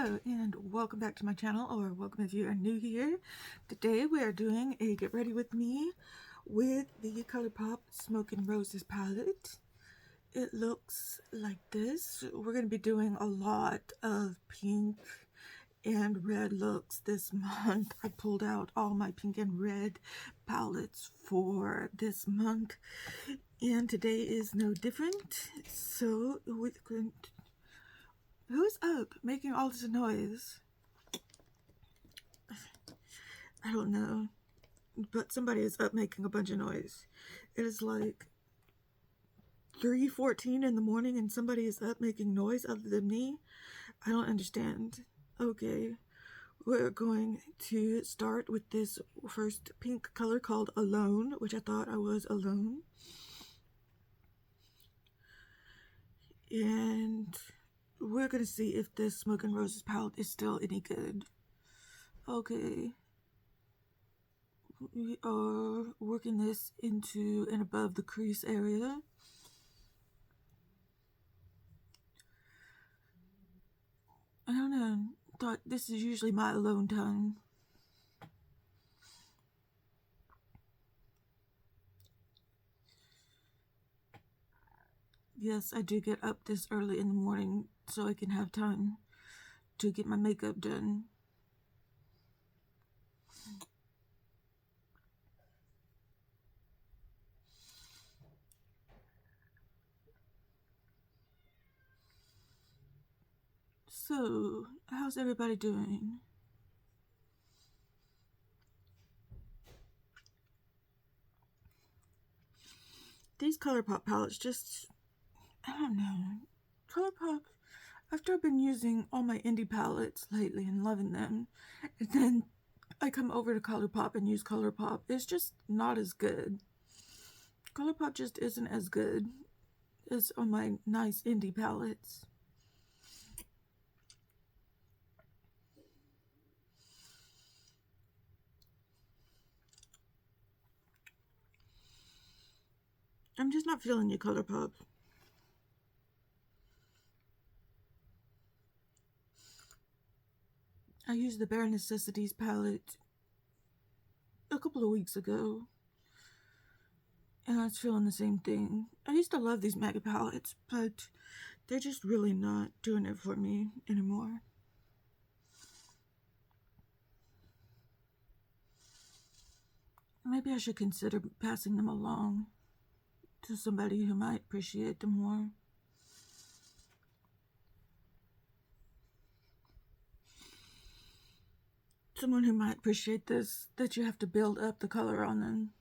Hello and welcome back to my channel, or welcome if you are new here. Today we are doing a get ready with me with the Colourpop Smoking Roses palette. It looks like this. We're going to be doing a lot of pink and red looks this month. I pulled out all my pink and red palettes for this month, and today is no different. So we're going to... Who's up making all this noise? I don't know, but somebody is up making a bunch of noise. It is like 3:14 in the morning and somebody is up making noise other than me. I don't understand. Okay, we're going to start with this first pink color called Alone, which I thought I was alone. And we're gonna see if this Smoking Roses palette is still any good. Okay. We are working this into and above the crease area. I don't know. Thought this is usually my alone time. Yes, I do get up this early in the morning so I can have time to get my makeup done. So, how's everybody doing? These Colourpop palettes just, I don't know. Colourpop, after I've been using all my indie palettes lately and loving them, and then I come over to Colourpop and use Colourpop, it's just not as good. Colourpop just isn't as good as on my nice indie palettes. I'm just not feeling your Colourpop. I used the Bare Necessities palette a couple of weeks ago, and I was feeling the same thing. I used to love these mega palettes, but they're just really not doing it for me anymore. Maybe I should consider passing them along to somebody who might appreciate them more. Someone who might appreciate this, that you have to build up the color on them.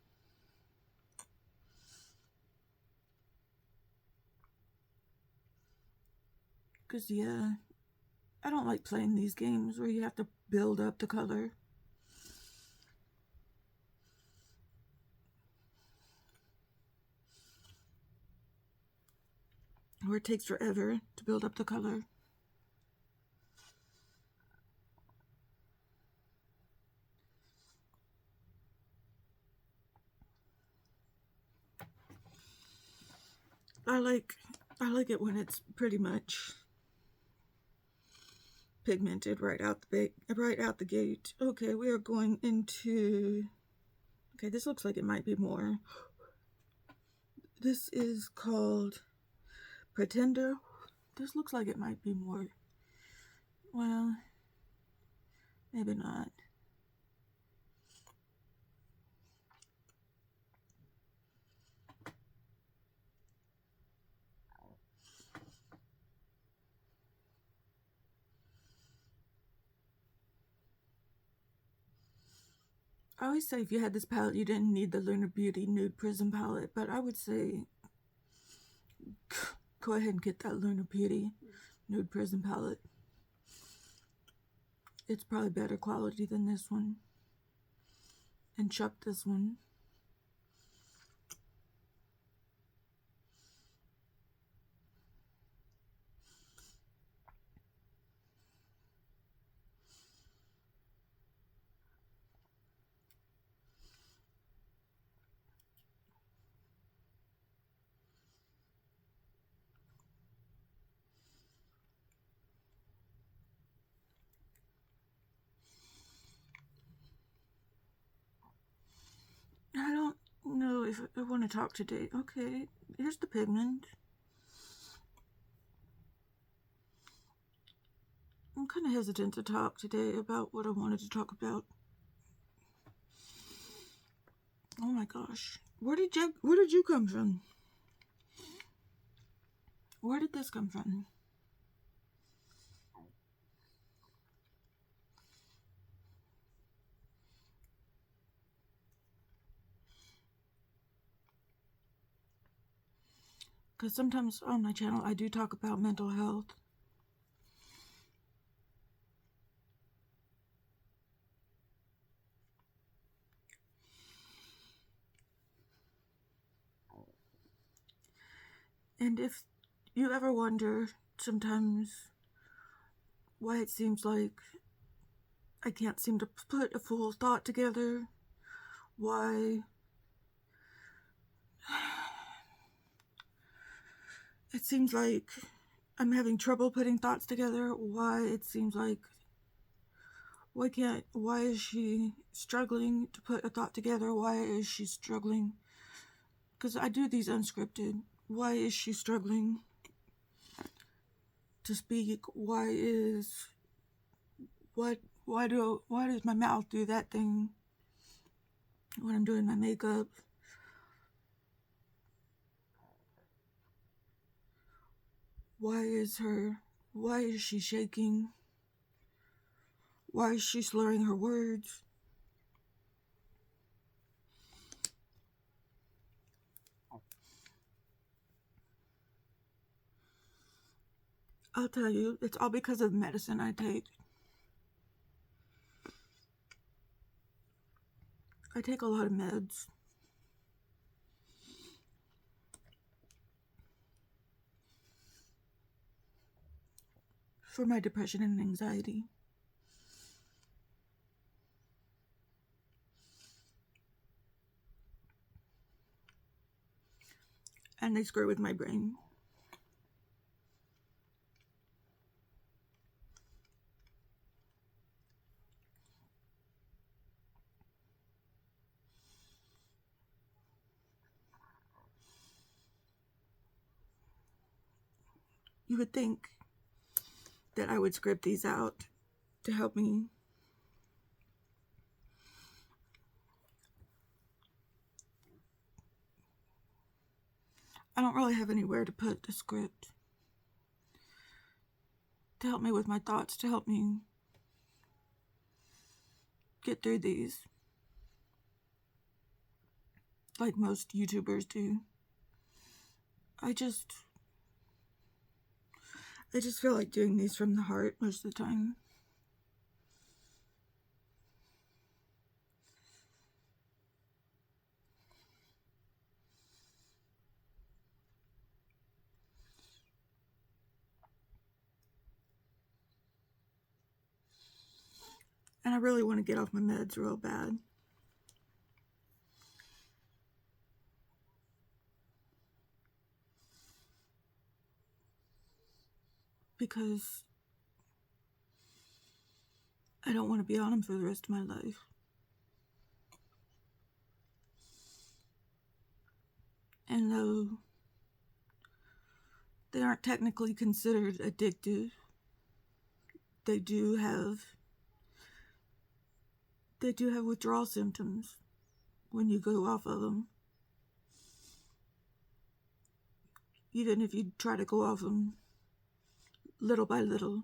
Because, yeah, I don't like playing these games where you have to build up the color. Or it takes forever to build up the color. I like it when it's pretty much pigmented right out the gate. Okay, we are going into... Okay, this looks like it might be more. This is called Pretender. This looks like it might be more. Well, maybe not. I always say if you had this palette, you didn't need the Lunar Beauty Nude Prism palette, but I would say go ahead and get that Lunar Beauty Nude Prism palette. It's probably better quality than this one. And chuck this one. I want to talk today. Okay, here's the pigment. I'm kind of hesitant to talk today about what I wanted to talk about. Oh my gosh. Where did you come from? Where did this come from? Because sometimes on my channel I do talk about mental health. And if you ever wonder sometimes why it seems like I can't seem to put a full thought together, why it seems like I'm having trouble putting thoughts together, why it seems like why is she struggling to put a thought together, why is she struggling, because I do these unscripted, why is she struggling to speak, why does my mouth do that thing when I'm doing my makeup, why is she shaking, why is she slurring her words? I'll tell you, it's all because of the medicine I take. I take a lot of meds. For my depression and anxiety. And they screw with my brain. You would think that I would script these out to help me. I don't really have anywhere to put the script to help me with my thoughts, to help me get through these, like most YouTubers do. I just feel like doing these from the heart most of the time. And I really want to get off my meds real bad. Because I don't want to be on them for the rest of my life. And though they aren't technically considered addictive, they do have withdrawal symptoms when you go off of them. Even if you try to go off them little by little.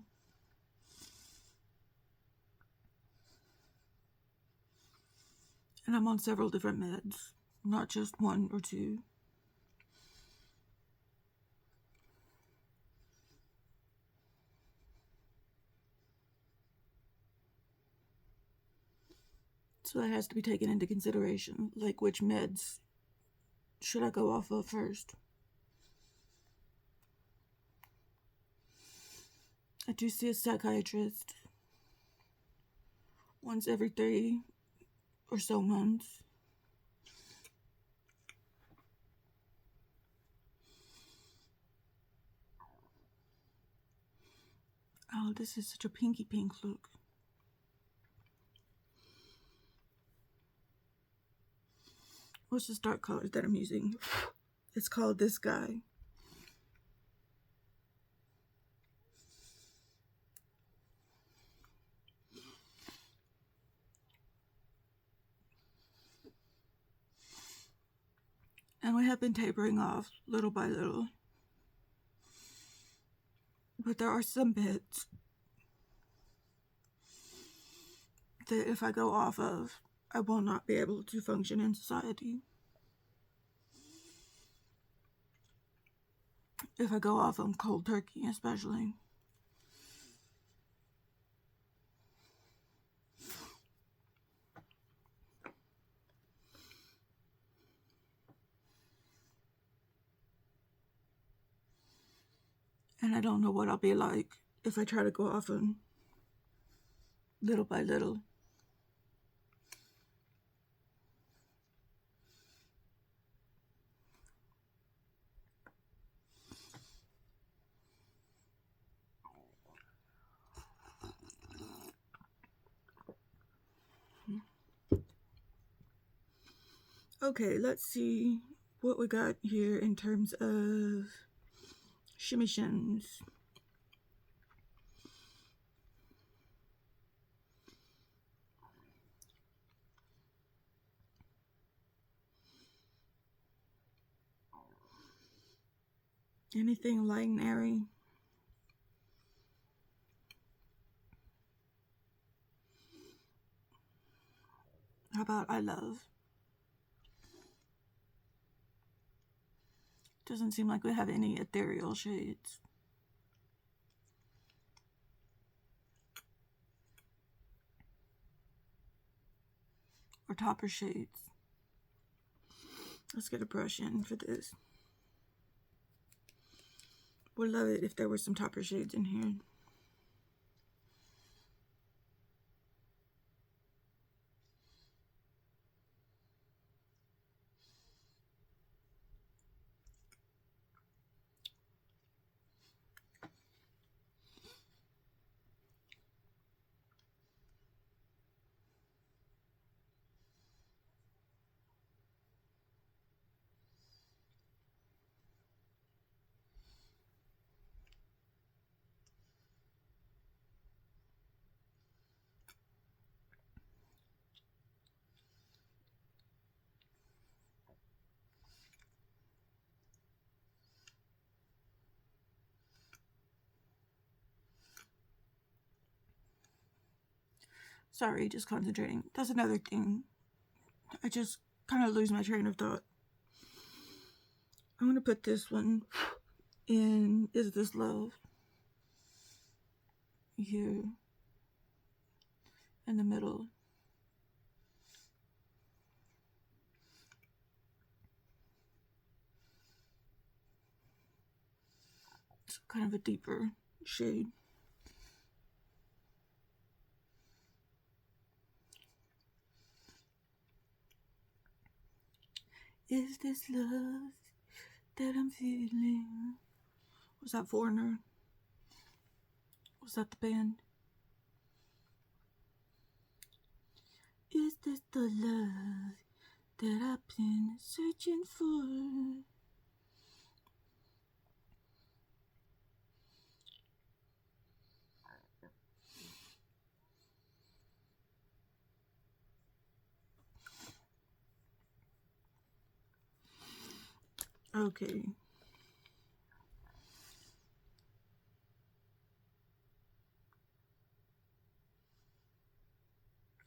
And I'm on several different meds, not just one or two. So that has to be taken into consideration, like which meds should I go off of first. I do see a psychiatrist once every 3 or so months. Oh, this is such a pinky pink look. what's this dark color that I'm using? It's called This Guy. And we have been tapering off little by little. But there are some bits that if I go off of, I will not be able to function in society. If I go off on cold turkey, especially. And I don't know what I'll be like if I try to go off on little by little. Okay, let's see what we got here in terms of shimmy shims. Anything light and airy? How about I Love? Doesn't seem like we have any ethereal shades. Or topper shades. Let's get a brush in for this. Would love it if there were some topper shades in here. Sorry, just concentrating. That's another thing. I just kind of lose my train of thought. I'm going to put this one in Is This Love? Here. In the middle. It's kind of a deeper shade. Is this love that I'm feeling? Was that Foreigner? Was that the band? Is this the love that I've been searching for? Okay.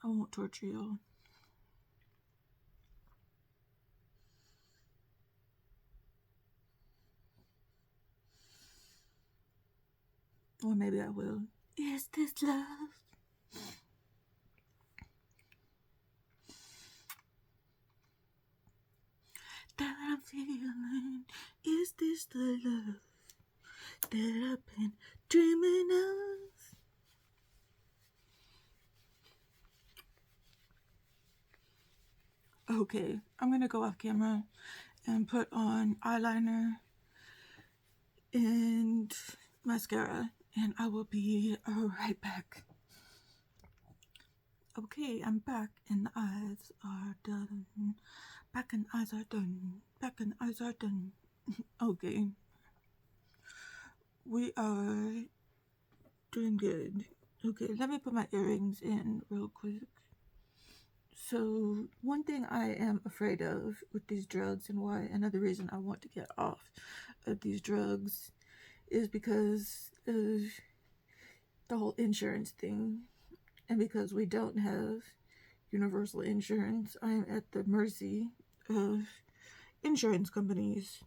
I won't torture y'all. Or maybe I will. Is this love? That I'm feeling. Is this the love that I've been dreaming of? Okay, I'm gonna go off camera and put on eyeliner and mascara, and I will be right back. Okay, I'm back and the eyes are done. Back and eyes are done. Back and eyes are done. Okay. We are doing good. Okay, let me put my earrings in real quick. So, one thing I am afraid of with these drugs, and why another reason I want to get off of these drugs, is because of the whole insurance thing. And because we don't have universal insurance, I am at the mercy of insurance companies,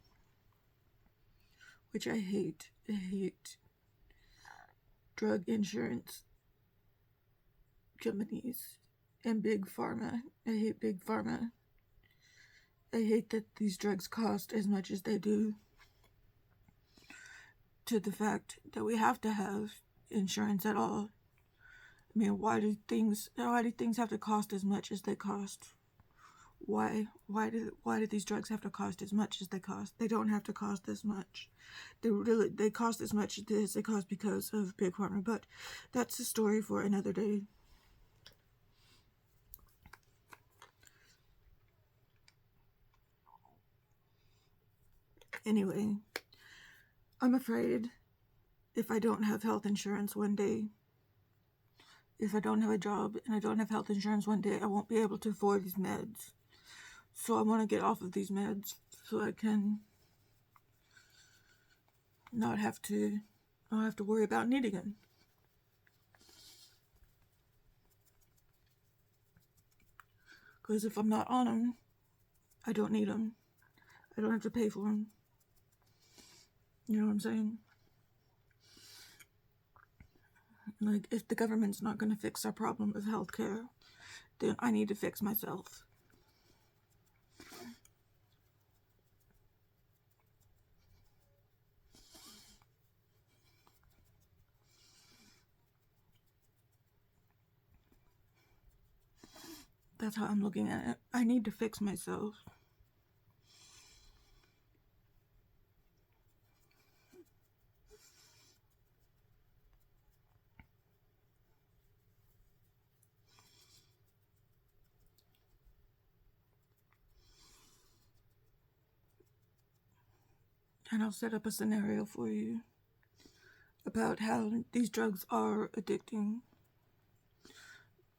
which I hate. I hate drug insurance companies and big pharma. I hate big pharma. I hate that these drugs cost as much as they do, to the fact that we have to have insurance at all. I mean, why do things have to cost as much as they cost? Why do these drugs have to cost as much as they cost? They don't have to cost as much. They cost as much as they cost because of big pharma, but that's a story for another day. Anyway, I'm afraid if I don't have health insurance one day, if I don't have a job and I don't have health insurance one day, I won't be able to afford these meds. So I want to get off of these meds so I can not have to worry about needing them. Because if I'm not on them, I don't need them. I don't have to pay for them. You know what I'm saying? Like, if the government's not going to fix our problem of healthcare, then I need to fix myself. That's how I'm looking at it. I need to fix myself. And I'll set up a scenario for you about how these drugs are addicting,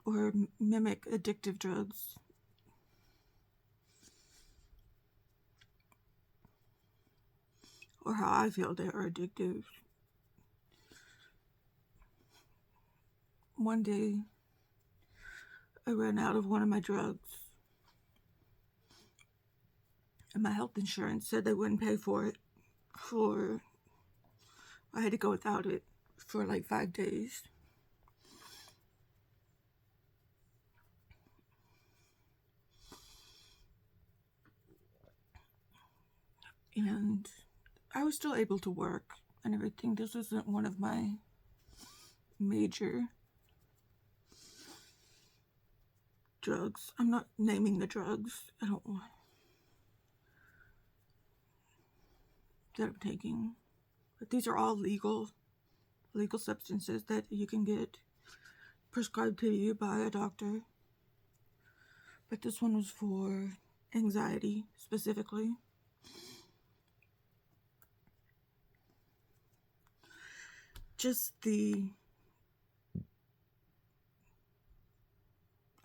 or mimic addictive drugs. Or how I feel they are addictive. One day, I ran out of one of my drugs, and my health insurance said they wouldn't pay for it. I had to go without it for like 5 days. And I was still able to work and everything. This wasn't one of my major drugs. I'm not naming the drugs. I don't want that I'm taking. But these are all legal substances that you can get prescribed to you by a doctor. But this one was for anxiety specifically. I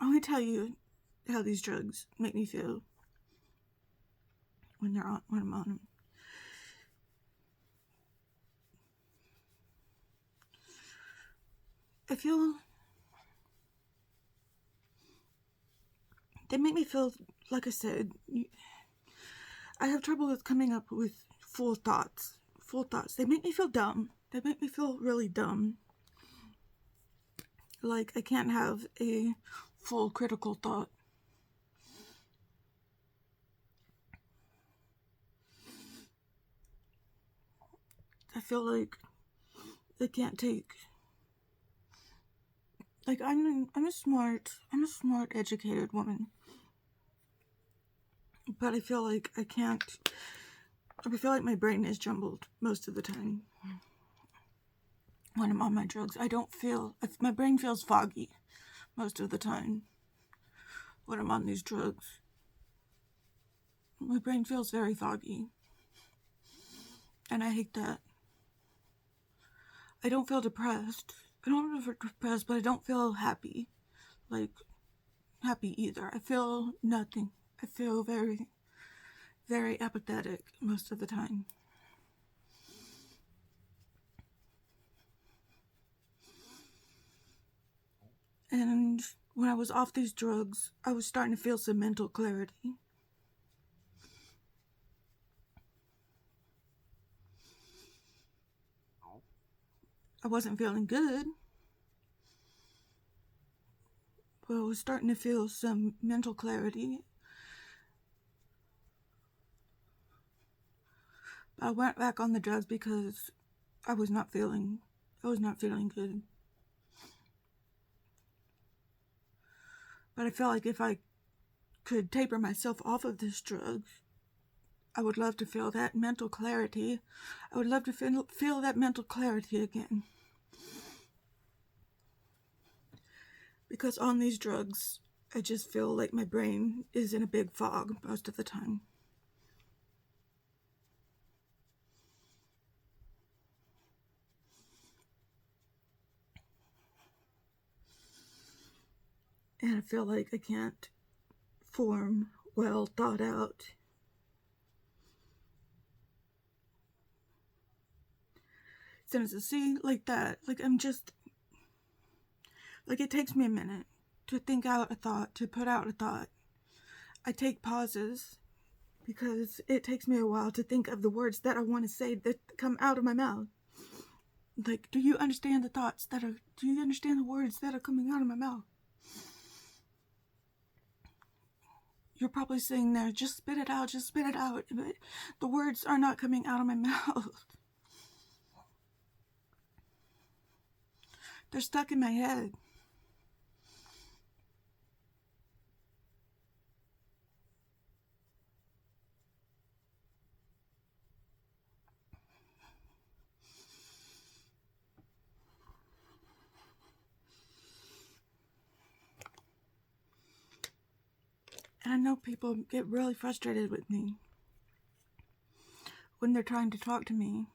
want to tell you how these drugs make me feel when I'm on them. They make me feel, like I said, I have trouble with coming up with full thoughts. They make me feel dumb. They make me feel really dumb. Like, I can't have a full critical thought. I feel like I can't take... Like, I'm a smart, educated woman. But I feel like I feel like my brain is jumbled most of the time when I'm on my drugs. My brain feels foggy most of the time when I'm on these drugs. My brain feels very foggy, and I hate that. I don't feel depressed. I don't feel depressed, but I don't feel happy. Like, happy either. I feel nothing. I feel very, very apathetic most of the time. And when I was off these drugs, I was starting to feel some mental clarity. I wasn't feeling good, but I was starting to feel some mental clarity. I went back on the drugs because I was not feeling good. But I felt like if I could taper myself off of this drug, I would love to feel that mental clarity. I would love to feel that mental clarity again. Because on these drugs, I just feel like my brain is in a big fog most of the time. And I feel like I can't form well thought out sentences. See, like that. Like I'm just, like it takes me a minute to think out a thought, to put out a thought. I take pauses because it takes me a while to think of the words that I want to say that come out of my mouth. Like, do you understand the thoughts that are, do you understand the words that are coming out of my mouth? You're probably sitting there, just spit it out, but the words are not coming out of my mouth. They're stuck in my head. And I know people get really frustrated with me when they're trying to talk to me.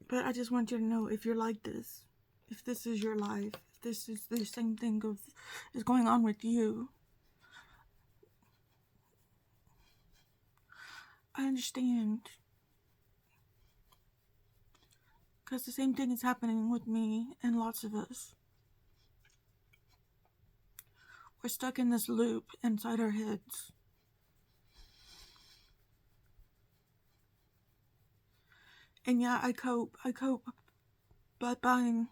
But I just want you to know, if you're like this, if this is your life, if this is the same thing is going on with you, I understand. Because the same thing is happening with me and lots of us. We're stuck in this loop inside our heads. And yeah, I cope by buying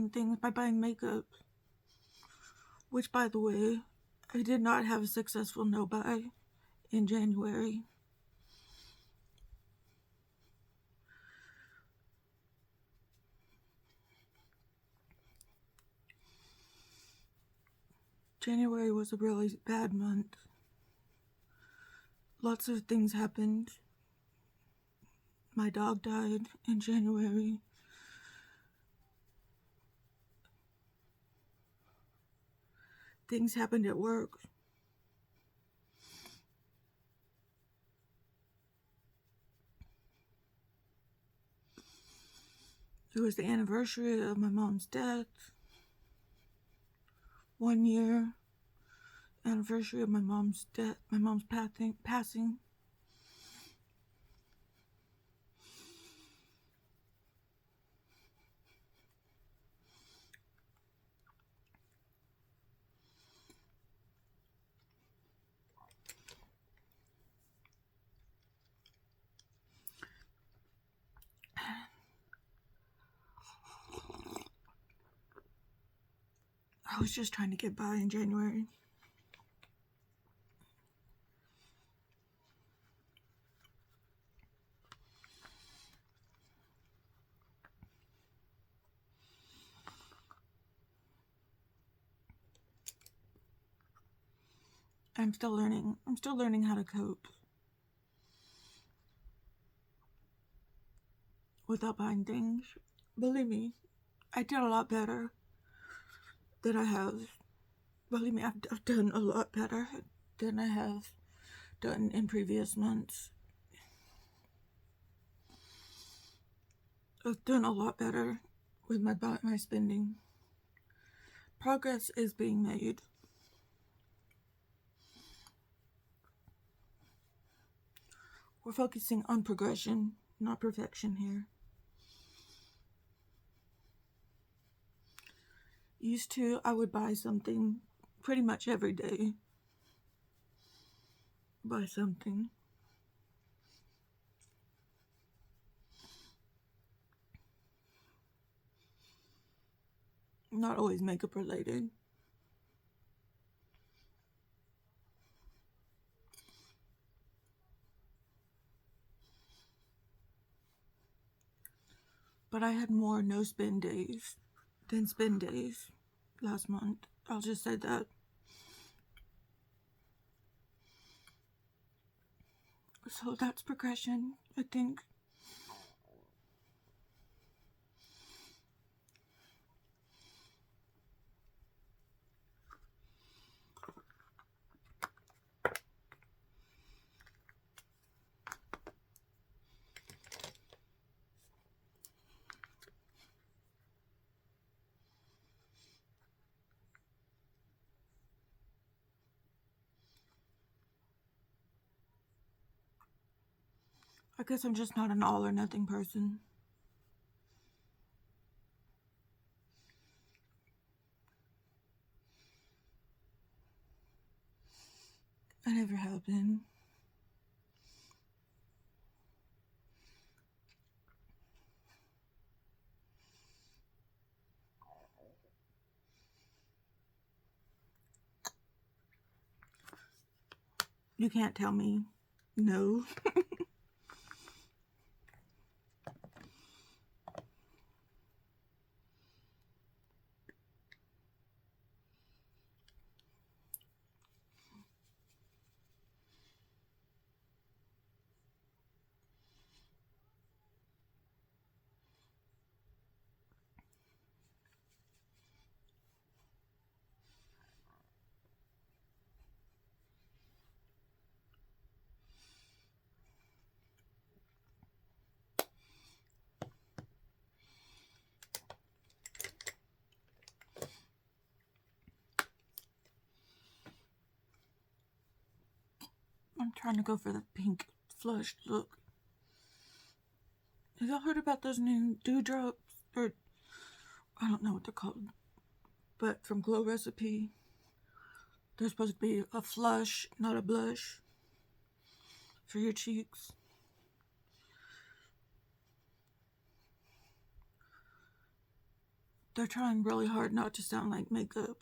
things, by buying makeup. Which, by the way, I did not have a successful no-buy in January. January was a really bad month. Lots of things happened. My dog died in January. Things happened at work. It was the anniversary of my mom's death. 1 year anniversary of my mom's death, my mom's passing. I was just trying to get by in January. I'm still learning. I'm still learning how to cope without buying things. Believe me, I did a lot better than I have. Believe me, I've done a lot better than I have done in previous months. I've done a lot better with my spending. Progress is being made. We're focusing on progression, not perfection here. Used to, I would buy something pretty much every day. Buy something. Not always makeup related. But I had more no spend days than spend days last month. I'll just say that. So that's progression, I think. I guess I'm just not an all or nothing person. I never have been. You can't tell me no. I'm trying to go for the pink flushed look. Have y'all heard about those new dewdrops? Or, I don't know what they're called. But from Glow Recipe, they're supposed to be a flush, not a blush, for your cheeks. They're trying really hard not to sound like makeup.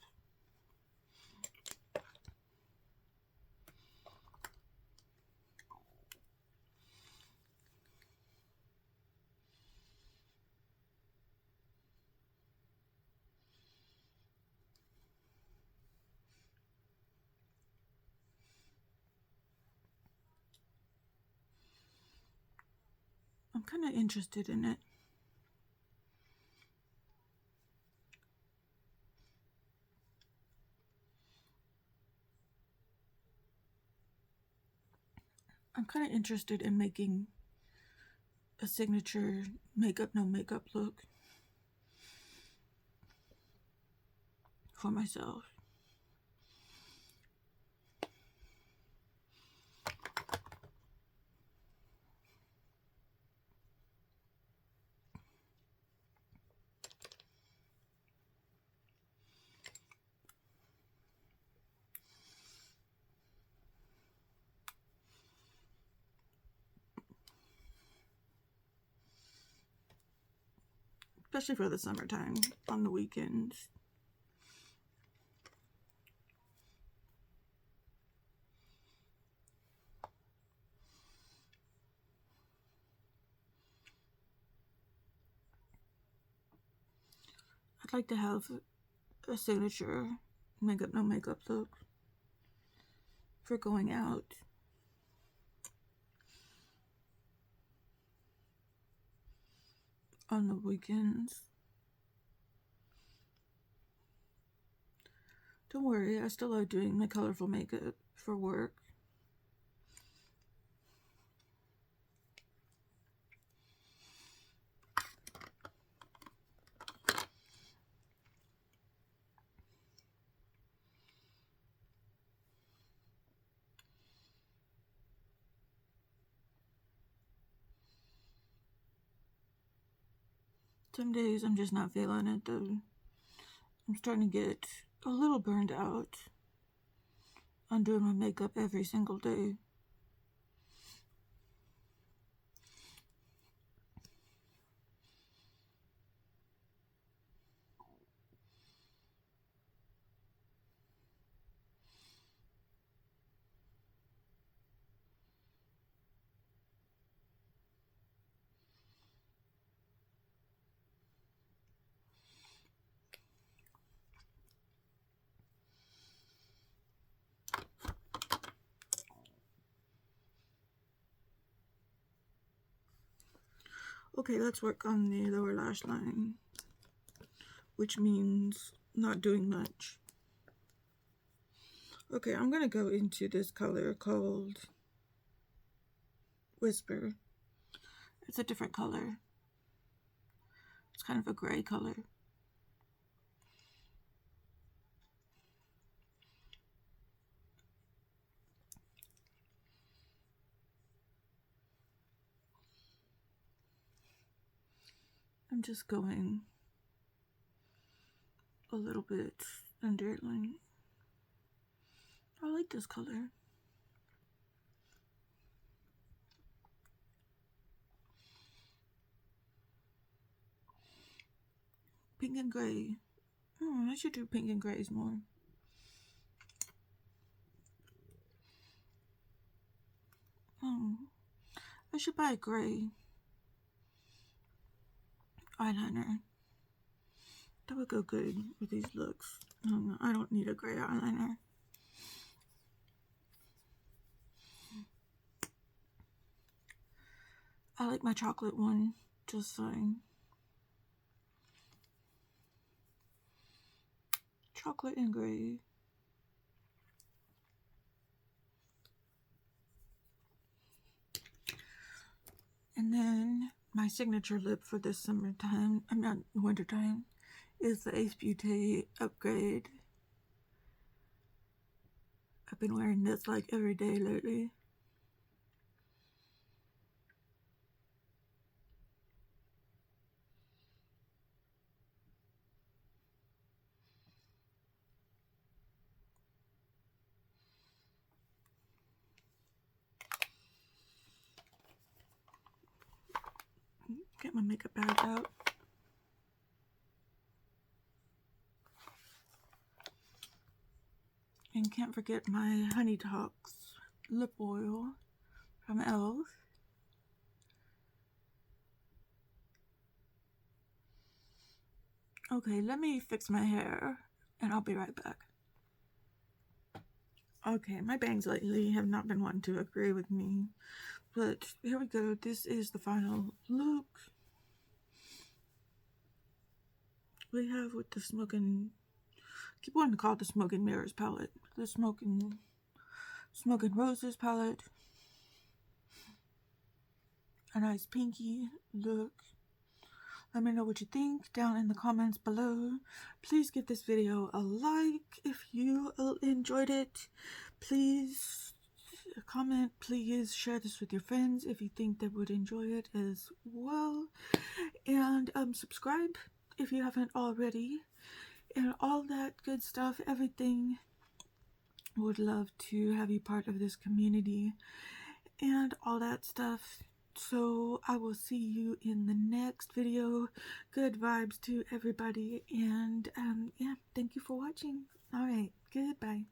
I'm kind of interested in it. I'm kind of interested in making a signature makeup, no makeup look for myself. Especially for the summertime, on the weekends. like to have a signature makeup, no makeup look for going out. On the weekends. Don't worry, I still love doing my colorful makeup for work. Some days I'm just not feeling it though. I'm starting to get a little burned out on doing my makeup every single day. Okay, let's work on the lower lash line, which means not doing much. Okay, I'm gonna go into this color called Whisper. It's a different color. It's kind of a gray color. I'm just going a little bit under it. I like this color. Pink and gray. I should do pink and grays more. I should buy a gray eyeliner. That would go good with these looks. No, I don't need a gray eyeliner. I like my chocolate one just fine. Chocolate and gray. And then my signature lip for this summertime, I'm not wintertime, is the Beaute Upgrade. I've been wearing this like every day lately. Get my makeup bag out. And can't forget my Honey Talks lip oil from e.l.f. Okay, let me fix my hair and I'll be right back. Okay, my bangs lately have not been wanting to agree with me, but here we go. This is the final look. We have with the Smoking, I keep wanting to call it the Smoke and Mirrors palette. The Smoking Roses palette. A nice pinky look. Let me know what you think down in the comments below. Please give this video a like if you enjoyed it. Please comment. Please share this with your friends if you think they would enjoy it as well. And subscribe if you haven't already. And all that good stuff, everything. Would love to have you part of this community and all that stuff. So I will see you in the next video. Good vibes to everybody, and yeah, thank you for watching. All right, goodbye.